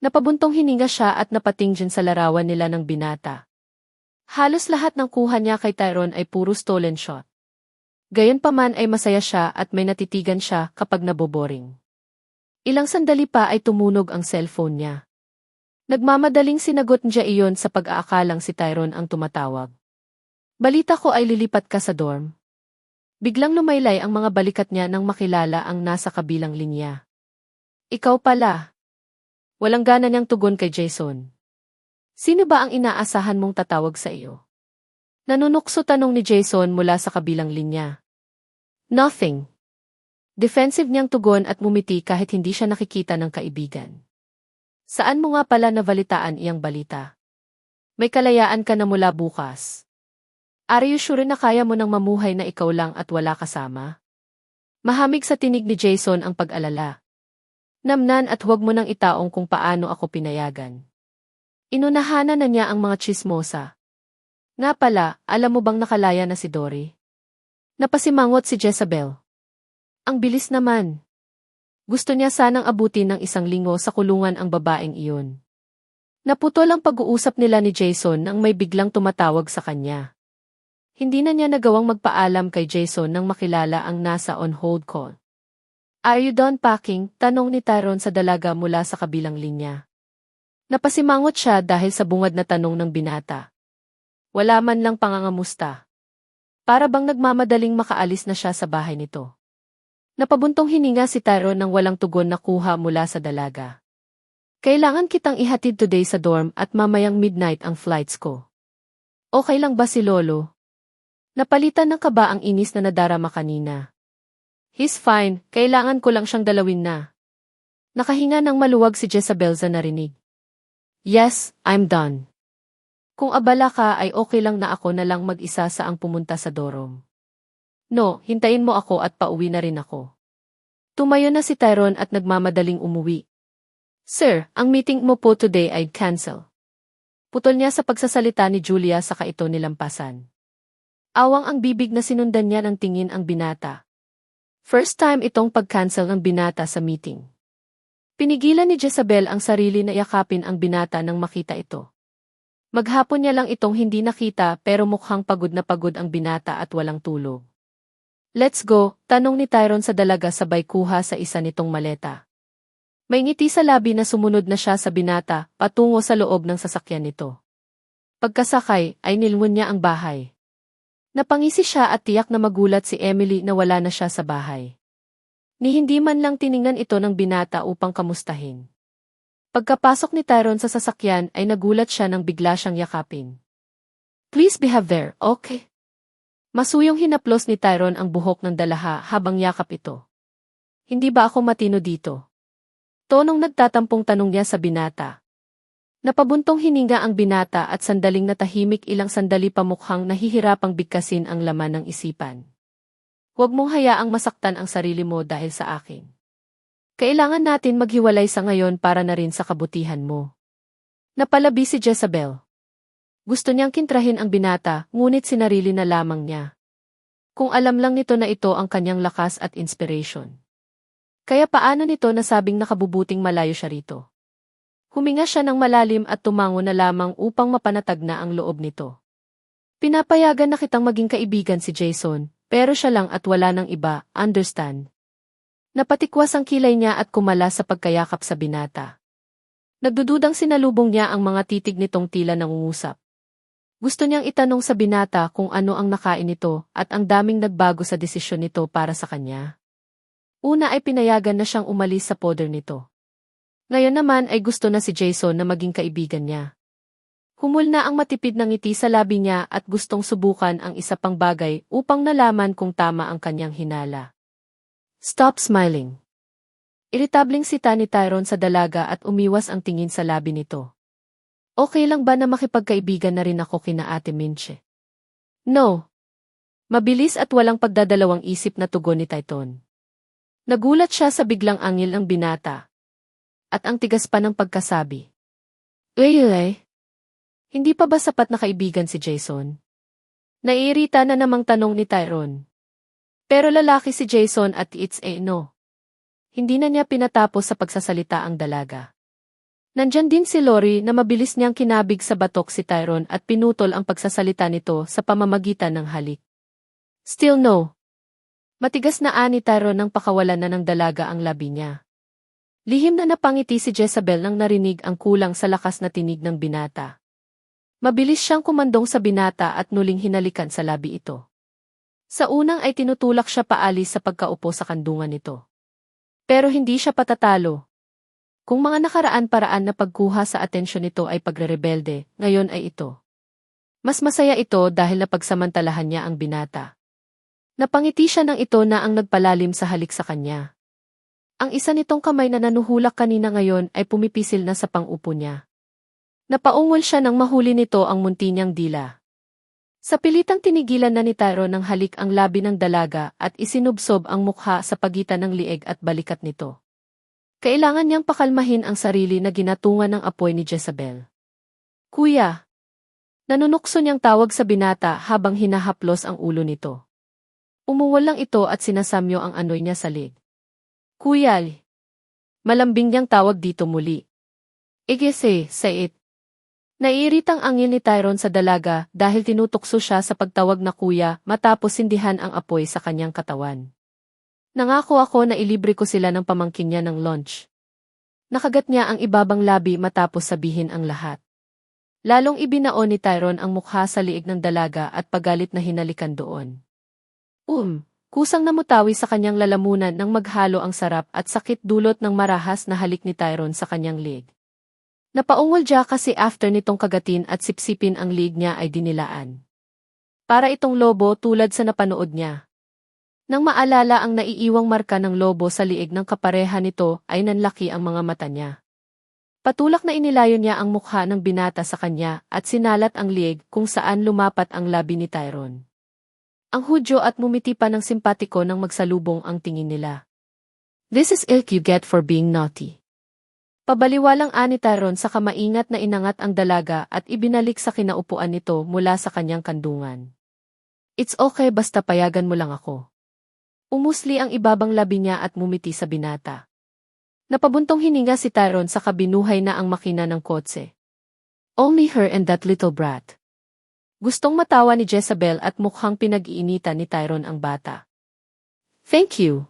Napabuntong hininga siya at napatingin sa larawan nila ng binata. Halos lahat ng kuha niya kay Tyrone ay puro stolen shot. Gayunpaman ay masaya siya at may natitigan siya kapag naboboring. Ilang sandali pa ay tumunog ang cellphone niya. Nagmamadaling sinagot niya iyon sa pag-aakalang si Tyrone ang tumatawag. Balita ko ay lilipat ka sa dorm. Biglang lumaylay ang mga balikat niya nang makilala ang nasa kabilang linya. Ikaw pala. Walang gana niyang tugon kay Jason. Sino ba ang inaasahan mong tatawag sa iyo? Nanunukso tanong ni Jason mula sa kabilang linya. Nothing. Defensive niyang tugon at mumiti kahit hindi siya nakikita ng kaibigan. Saan mo nga pala nabalitaan iyang balita? May kalayaan ka na mula bukas. Are you sure na kaya mo nang mamuhay na ikaw lang at wala kasama? Mahamig sa tinig ni Jason ang pag-alala. Namnan at huwag mo nang itaong kung paano ako pinayagan. Inunahanan na niya ang mga tsismosa. Nga pala, alam mo bang nakalaya na si Dory? Napasimangot si Jezabel. Ang bilis naman. Gusto niya sanang abutin ng 1 linggo sa kulungan ang babaeng iyon. Naputol ang pag-uusap nila ni Jason nang may biglang tumatawag sa kanya. Hindi na niya nagawang magpaalam kay Jason nang makilala ang nasa on-hold call. Are you done packing? Tanong ni Tyrone sa dalaga mula sa kabilang linya. Napasimangot siya dahil sa bungad na tanong ng binata. Wala man lang pangangamusta. para bang nagmamadaling makaalis na siya sa bahay nito. Napabuntong hininga si Tyrone nang walang tugon na kuha mula sa dalaga. Kailangan kitang ihatid today sa dorm at mamayang midnight ang flights ko. Okay lang ba si Lolo? Napalitan ng kaba ang inis na nadarama kanina. He's fine, kailangan ko lang siyang dalawin na. Nakahinga ng maluwag si Jezabel sa narinig. Yes, I'm done. Kung abala ka ay okay lang na ako na lang mag-isa sa ang pumunta sa dorm. No, hintayin mo ako at pauwi na rin ako. Tumayo na si Tyrone at nagmamadaling umuwi. Sir, ang meeting mo po today ay cancel. Putol niya sa pagsasalita ni Julia saka ito nilampasan. Awang ang bibig na sinundan niya ng tingin ang binata. First time itong pag-cancel ng binata sa meeting. Pinigilan ni Jezabel ang sarili na yakapin ang binata nang makita ito. Maghapon niya lang itong hindi nakita pero mukhang pagod na pagod ang binata at walang tulog. Let's go, tanong ni Tyrone sa dalaga sabay kuha sa isa nitong maleta. May ngiti sa labi na sumunod na siya sa binata patungo sa loob ng sasakyan nito. Pagkasakay ay nilmon niya ang bahay. Napangisi siya at tiyak na magulat si Emily na wala na siya sa bahay. Ni hindi man lang tiningnan ito ng binata upang kamustahin. Pagkapasok ni Tyrone sa sasakyan ay nagulat siya nang bigla siyang yakapin. Please behave there, okay? Masuyong hinaplos ni Tyrone ang buhok ng dalaha habang yakap ito. Hindi ba ako matino dito? Tonong nagtatampong tanong niya sa binata. Napabuntong hininga ang binata at sandaling natahimik ilang sandali pa mukhang nahihirapang bigkasin ang laman ng isipan. Huwag mong hayaang masaktan ang sarili mo dahil sa akin. Kailangan natin maghiwalay sa ngayon para na rin sa kabutihan mo. Napalabi si Jezabel. Gusto niyang kintrahin ang binata, ngunit sinarili na lamang niya. Kung alam lang nito na ito ang kanyang lakas at inspiration. Kaya paano nito nasabing nakabubuting malayo siya rito? Huminga siya ng malalim at tumango na lamang upang mapanatag na ang loob nito. Pinapayagan na kitang maging kaibigan si Jason, pero siya lang at wala ng iba, understand? Napatikwas ang kilay niya at kumala sa pagkayakap sa binata. Nagdududang sinalubong niya ang mga titig nitong tila nangungusap. Gusto niyang itanong sa binata kung ano ang nakain nito at ang daming nagbago sa desisyon nito para sa kanya. Una ay pinayagan na siyang umalis sa poder nito. Ngayon naman ay gusto na si Jason na maging kaibigan niya. Humul na ang matipid na ngiti sa labi niya at gustong subukan ang isa pang bagay upang nalaman kung tama ang kanyang hinala. Stop smiling. Iritabling sita ni Tyrone sa dalaga at umiwas ang tingin sa labi nito. Okay lang ba na makipagkaibigan na rin ako kina Ate Minche? No. Mabilis at walang pagdadalawang isip na tugon ni Tyton. Nagulat siya sa biglang angil ng binata. At ang tigas pa ng pagkasabi. Uy, hindi pa ba sapat na kaibigan si Jason? Naiirita na namang tanong ni Tyrone. Pero lalaki si Jason at it's a no. Hindi na niya pinatapos sa pagsasalita ang dalaga. Nandyan din si Lori na mabilis niyang kinabig sa batok si Tyrone at pinutol ang pagsasalita nito sa pamamagitan ng halik. Still no. Matigas na ani Tyrone nang pakawalan na ng dalaga ang labi niya. Lihim na napangiti si Jezabel nang narinig ang kulang sa lakas na tinig ng binata. Mabilis siyang kumandong sa binata at nuling hinalikan sa labi ito. Sa unang ay tinutulak siya paalis sa pagkaupo sa kandungan nito. Pero hindi siya patatalo. Kung mga nakaraan-paraan na pagkuha sa atensyon nito ay pagrerebelde, ngayon ay ito. Mas masaya ito dahil napagsamantalahan niya ang binata. Napangiti siya ng ito na ang nagpalalim sa halik sa kanya. Ang isa nitong kamay na nanuhulak kanina ngayon ay pumipisil na sa pang-upo niya. Napaungol siya nang mahuli nito ang munti niyang dila. Sa pilitang tinigilan na ni Tyrone ng halik ang labi ng dalaga at isinubsob ang mukha sa pagitan ng lieg at balikat nito. Kailangan niyang pakalmahin ang sarili na ginatungan ng apoy ni Jezabel. Kuya! Nanunukso niyang tawag sa binata habang hinahaplos ang ulo nito. Umuwal lang ito at sinasamyo ang anoy niya sa leg. Kuya! Malambing niyang tawag dito muli. Igese, say it. Naiiritang angin ni Tyrone sa dalaga dahil tinutukso siya sa pagtawag na kuya matapos sindihan ang apoy sa kanyang katawan. Nangako ako na ilibre ko sila ng pamangkin niya ng lunch. Nakagat niya ang ibabang labi matapos sabihin ang lahat. Lalong ibinaon ni Tyrone ang mukha sa liig ng dalaga at pagalit na hinalikan doon. Kusang namutawi sa kanyang lalamunan nang maghalo ang sarap at sakit dulot ng marahas na halik ni Tyrone sa kanyang leg. Napaungol siya kasi after nitong kagatin at sipsipin ang leg niya ay dinilaan. Para itong lobo tulad sa napanood niya. Nang maalala ang naiiwang marka ng lobo sa liig ng kapareha nito ay nanlaki ang mga mata niya. Patulak na inilayo niya ang mukha ng binata sa kanya at sinalat ang liig kung saan lumapat ang labi ni Tyrone. Ang Hudyo at mumiti pa ng simpatiko nang magsalubong ang tingin nila. This is ilk you get for being naughty. Pabaliwalang ani Tyrone sa kamaingat na inangat ang dalaga at ibinalik sa kinaupuan nito mula sa kanyang kandungan. It's okay basta payagan mo lang ako. Umusli ang ibabang labi niya at mumiti sa binata. Napabuntong hininga si Tyrone sa kabinuhay na ang makina ng kotse. Only her and that little brat. Gustong matawa ni Jezabel at mukhang pinag-iinitan ni Tyrone ang bata. Thank you.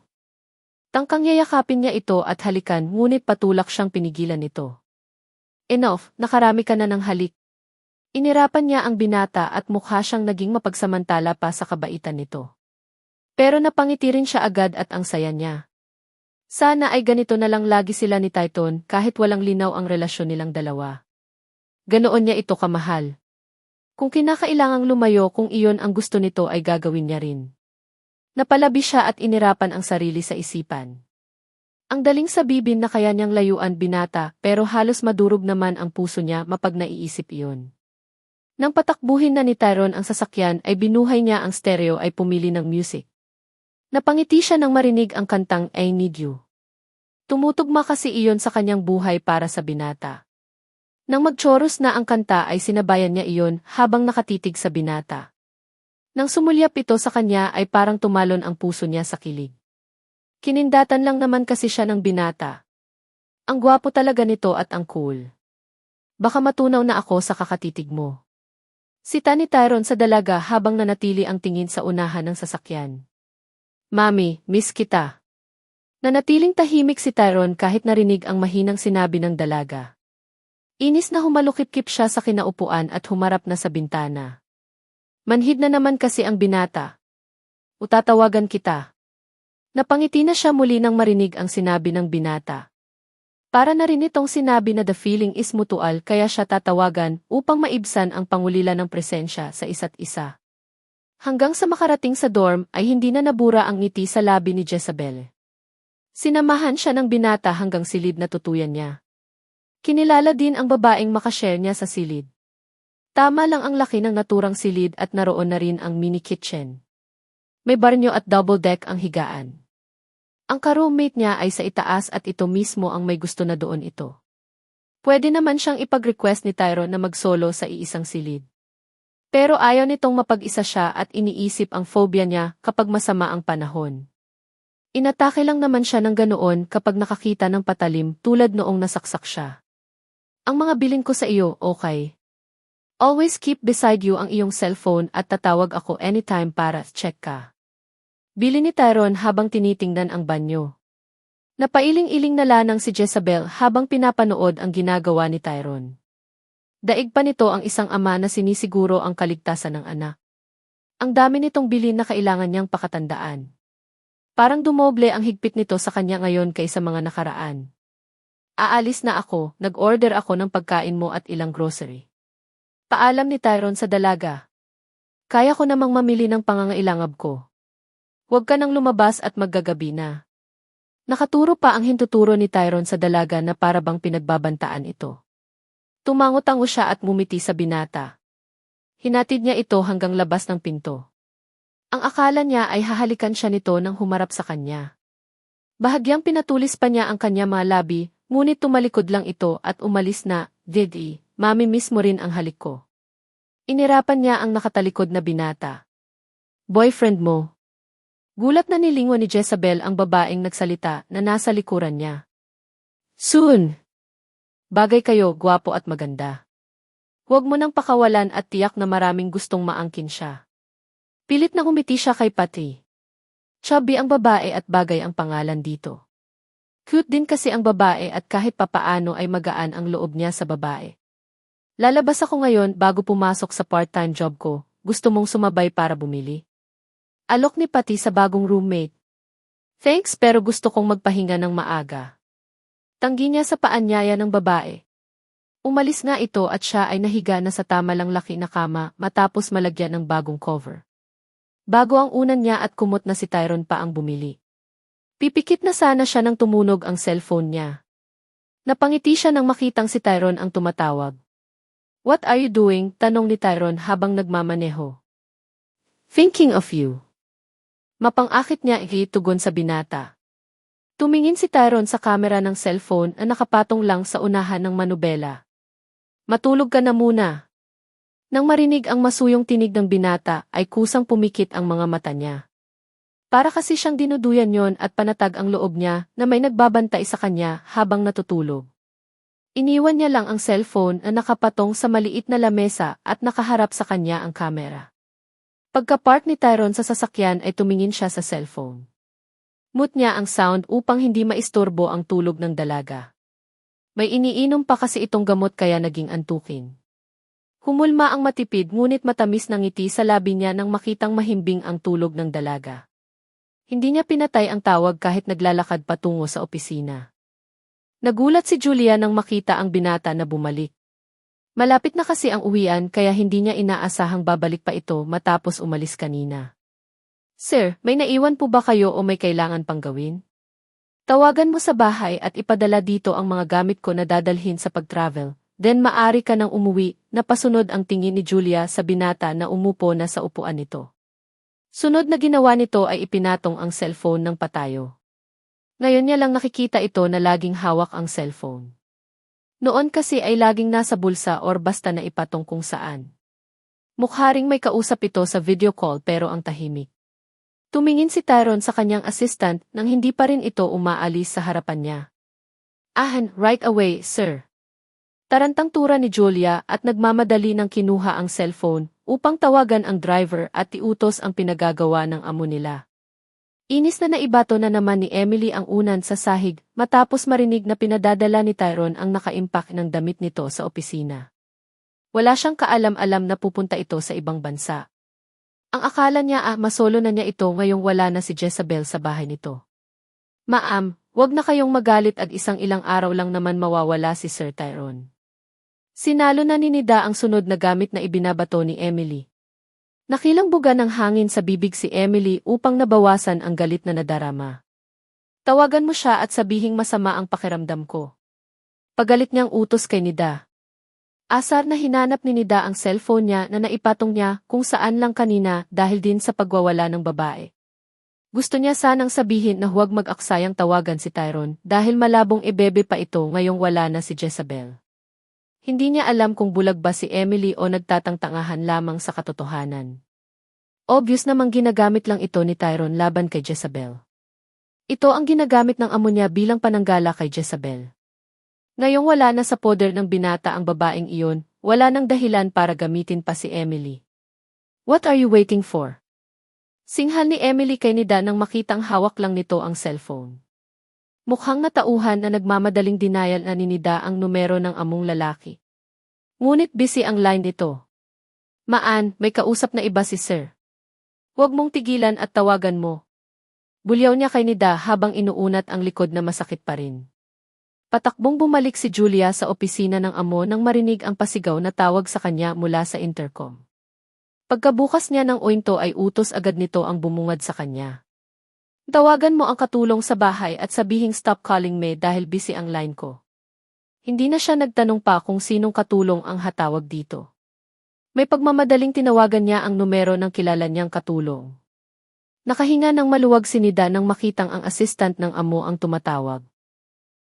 Tangkang yayakapin niya ito at halikan ngunit patulak siyang pinigilan nito. Enough, nakarami ka na ng halik. Inirapan niya ang binata at mukha siyang naging mapagsamantala pa sa kabaitan nito. Pero napangiti rin siya agad at ang saya niya. Sana ay ganito na lang lagi sila ni Tyrone kahit walang linaw ang relasyon nilang dalawa. Ganoon niya ito kamahal. Kung kinakailangang lumayo kung iyon ang gusto nito ay gagawin niya rin. Napalabi siya at inirapan ang sarili sa isipan. Ang daling sabibin na kaya niyang layuan binata pero halos madurog naman ang puso niya mapag naiisip iyon. Nang patakbuhin na ni Tyrone ang sasakyan ay binuhay niya ang stereo ay pumili ng music. Napangiti siya nang marinig ang kantang I Need You. Tumutugma kasi iyon sa kanyang buhay para sa binata. Nang magchoros na ang kanta ay sinabayan niya iyon habang nakatitig sa binata. Nang sumulyap ito sa kanya ay parang tumalon ang puso niya sa kilig. Kinindatan lang naman kasi siya ng binata. Ang gwapo talaga nito at ang cool. Baka matunaw na ako sa kakatitig mo. Sita ni Tyrone sa dalaga habang nanatili ang tingin sa unahan ng sasakyan. Mami, miss kita. Nanatiling tahimik si Tyrone kahit narinig ang mahinang sinabi ng dalaga. Inis na humalukip-kip siya sa kinaupuan at humarap na sa bintana. Manhid na naman kasi ang binata. Utatawagan kita. Napangiti na siya muli nang marinig ang sinabi ng binata. Para na rin itong sinabi na the feeling is mutual kaya siya tatawagan upang maibsan ang pangulila ng presensya sa isa't isa. Hanggang sa makarating sa dorm ay hindi na nabura ang ngiti sa labi ni Jezabel. Sinamahan siya ng binata hanggang silid na tutuyan niya. Kinilala din ang babaeng makashare niya sa silid. Tama lang ang laki ng naturang silid at naroon na rin ang mini kitchen. May barnyo at double deck ang higaan. Ang ka-roommate niya ay sa itaas at ito mismo ang may gusto na doon ito. Pwede naman siyang ipag-request ni Tyrone na mag-solo sa iisang silid. Pero ayaw nitong mapag-isa siya at iniisip ang phobia niya kapag masama ang panahon. Inatake lang naman siya ng ganoon kapag nakakita ng patalim tulad noong nasaksak siya. Ang mga bilin ko sa iyo, okay? Always keep beside you ang iyong cellphone at tatawag ako anytime para check ka. Bili ni Tyrone habang tinitingnan ang banyo. Napailing-iling na lanang si Jezabel habang pinapanood ang ginagawa ni Tyrone. Daig pa nito ang isang ama na sinisiguro ang kaligtasan ng anak. Ang dami nitong bilin na kailangan niyang pakatandaan. Parang dumoble ang higpit nito sa kanya ngayon kaysa mga nakaraan. Aalis na ako, nag-order ako ng pagkain mo at ilang grocery. Paalam ni Tyrone sa dalaga. Kaya ko namang mamili ng pangangailangan ko. Huwag ka nang lumabas at maggagabi na. Nakaturo pa ang hintuturo ni Tyrone sa dalaga na para bang pinagbabantaan ito. Tumango-tango siya at mumiti sa binata. Hinatid niya ito hanggang labas ng pinto. Ang akala niya ay hahalikan siya nito nang humarap sa kanya. Bahagyang pinatulis pa niya ang kanya mga labi, ngunit tumalikod lang ito at umalis na, Didi, mami miss mo rin ang halik ko. Inirapan niya ang nakatalikod na binata. Boyfriend mo. Gulat na nilingon ni Jezabel ang babaeng nagsalita na nasa likuran niya. Soon. Bagay kayo, gwapo at maganda. Huwag mo nang pakawalan at tiyak na maraming gustong maangkin siya. Pilit na umiti siya kay Patty. Chubby ang babae at bagay ang pangalan dito. Cute din kasi ang babae at kahit papaano ay magaan ang loob niya sa babae. Lalabas ako ngayon bago pumasok sa part-time job ko, gusto mong sumabay para bumili? Alok ni Patty sa bagong roommate. Thanks pero gusto kong magpahinga ng maaga. Tanggi niya sa paanyaya ng babae. Umalis nga ito at siya ay nahiga na sa tama lang laki na kama matapos malagyan ng bagong cover. Bago ang unan niya at kumot na si Tyrone pa ang bumili. Pipikit na sana siya nang tumunog ang cellphone niya. Napangiti siya nang makitang si Tyrone ang tumatawag. What are you doing? Tanong ni Tyrone habang nagmamaneho. Thinking of you. Mapang-akit niya tugon sa binata. Tumingin si Tyrone sa kamera ng cellphone na nakapatong lang sa unahan ng manubela. Matulog ka na muna. Nang marinig ang masuyong tinig ng binata ay kusang pumikit ang mga mata niya. Para kasi siyang dinuduyan yon at panatag ang loob niya na may nagbabantay sa kanya habang natutulog. Iniwan niya lang ang cellphone na nakapatong sa maliit na lamesa at nakaharap sa kanya ang kamera. Pagka-park ni Tyrone sa sasakyan ay tumingin siya sa cellphone. Mute niya ang sound upang hindi maistorbo ang tulog ng dalaga. May iniinom pa kasi itong gamot kaya naging antukin. Humulma ang matipid ngunit matamis na ngiti sa labi niya nang makitang mahimbing ang tulog ng dalaga. Hindi niya pinatay ang tawag kahit naglalakad patungo sa opisina. Nagulat si Julia nang makita ang binata na bumalik. Malapit na kasi ang uwian kaya hindi niya inaasahang babalik pa ito matapos umalis kanina. Sir, may naiwan po ba kayo o may kailangan pang gawin? Tawagan mo sa bahay at ipadala dito ang mga gamit ko na dadalhin sa pag-travel. Then maari ka nang umuwi, napasunod ang tingin ni Julia sa binata na umupo na sa upuan nito. Sunod na ginawa nito ay ipinatong ang cellphone ng patayo. Ngayon niya lang nakikita ito na laging hawak ang cellphone. Noon kasi ay laging nasa bulsa or basta na ipatong kung saan. Mukharing may kausap ito sa video call pero ang tahimik. Tumingin si Tyrone sa kanyang assistant nang hindi pa rin ito umaalis sa harapan niya. Right away, sir. Tarantang tura ni Julia at nagmamadali ng kinuha ang cellphone upang tawagan ang driver at iutos ang pinagagawa ng amo nila. Inis na naibato na naman ni Emily ang unan sa sahig matapos marinig na pinadadala ni Tyrone ang naka-impact ng damit nito sa opisina. Wala siyang kaalam-alam na pupunta ito sa ibang bansa. Ang akala niya masolo na niya ito ngayong wala na si Jezabel sa bahay nito. Ma'am, wag na kayong magalit at isang ilang araw lang naman mawawala si Sir Tyrone. Sinalo na ni Nida ang sunod na gamit na ibinabato ni Emily. Nakilang buga ng hangin sa bibig si Emily upang nabawasan ang galit na nadarama. Tawagan mo siya at sabihing masama ang pakiramdam ko. Pagalit niyang utos kay Nida. Asar na hinanap ni Nida ang cellphone niya na naipatong niya kung saan lang kanina dahil din sa pagwawala ng babae. Gusto niya sanang sabihin na huwag mag-aksayang tawagan si Tyrone dahil malabong ibebe pa ito ngayong wala na si Jezabel. Hindi niya alam kung bulag ba si Emily o nagtatangtangahan lamang sa katotohanan. Obvious namang ginagamit lang ito ni Tyrone laban kay Jezabel. Ito ang ginagamit ng amo niya bilang pananggala kay Jezabel. Ngayong wala na sa poder ng binata ang babaeng iyon, wala nang dahilan para gamitin pa si Emily. What are you waiting for? Singhal ni Emily kay Nida nang makitang hawak lang nito ang cellphone. Mukhang natauhan na nagmamadaling denial na ni Nida ang numero ng among lalaki. Ngunit busy ang line nito. Maan, may kausap na iba si Sir. Huwag mong tigilan at tawagan mo. Bulyaw niya kay Nida habang inuunat ang likod na masakit pa rin. Patakbong bumalik si Julia sa opisina ng amo nang marinig ang pasigaw na tawag sa kanya mula sa intercom. Pagkabukas niya ng ointo ay utos agad nito ang bumungad sa kanya. Tawagan mo ang katulong sa bahay at sabihing stop calling me dahil busy ang line ko. Hindi na siya nagtanong pa kung sinong katulong ang hatawag dito. May pagmamadaling tinawagan niya ang numero ng kilala niyang katulong. Nakahinga ng maluwag si Nida nang makitang ang assistant ng amo ang tumatawag.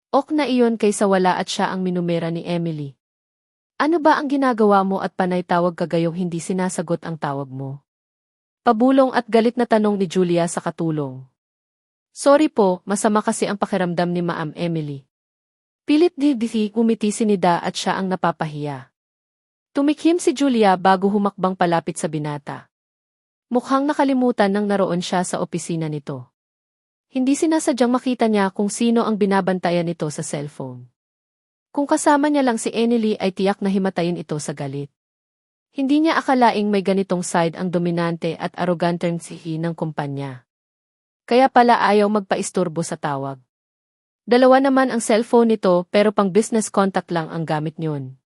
Ok na iyon kaysa wala at siya ang minumera ni Emily. Ano ba ang ginagawa mo at panay tawag ka gayong hindi sinasagot ang tawag mo? Pabulong at galit na tanong ni Julia sa katulong. Sorry po, masama kasi ang pakiramdam ni Ma'am Emily. Pilit di umiti si Nida at siya ang napapahiya. Tumikhim si Julia bago humakbang palapit sa binata. Mukhang nakalimutan nang naroon siya sa opisina nito. Hindi sinasadyang makita niya kung sino ang binabantayan nito sa cellphone. Kung kasama niya lang si Emily ay tiyak na himatayin ito sa galit. Hindi niya akalaing may ganitong side ang dominante at aroganteng sihi ng kumpanya. Kaya pala ayaw magpaisturbo sa tawag. Dalawa naman ang cellphone nito pero pang business contact lang ang gamit niyon.